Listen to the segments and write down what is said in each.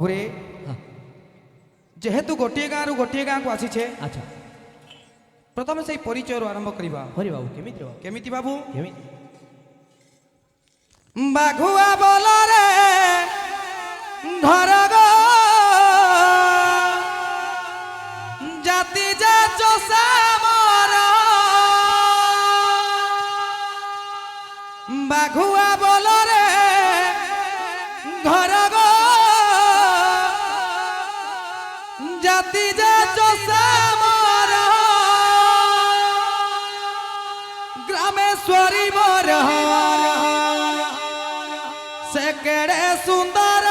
घुरे जेहेतु गोटे गाँव गोटे गाँव को आसीछे अच्छा प्रथम से परिचय आरंभ करवा हरि बाबू केमिति बाबू केमिति बाघुआ बोला रे घर गो जाति जे चोसा मोर बाघुआ बोला रे घर गो जाति जे चोसा मोर ग्रामेश्वरी मोर से केड़े सुंदर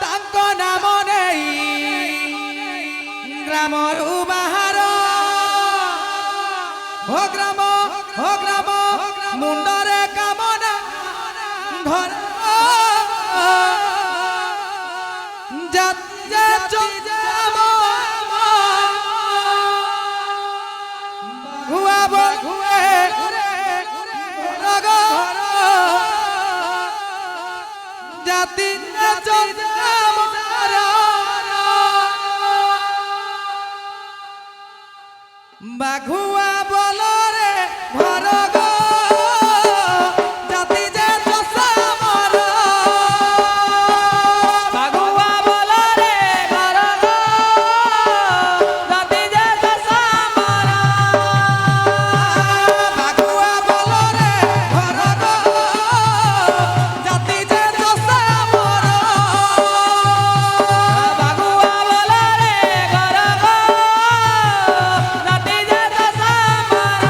तांको नाम नहीं ग्रामरु बाहर हो ग्राम मुंडरे कामना घर हुआ हुए जाति बाघुआ बोलो रे घर गो जाति जे चोसा मोर बाघुआ बोला रे घर गो जाति जे चोसा मोर बाघुआ बोलो रे घर गो जाति जे चोसा मोर बाघुआ बोला रे घर गो जाति जे चोसा मोर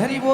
হরি বল।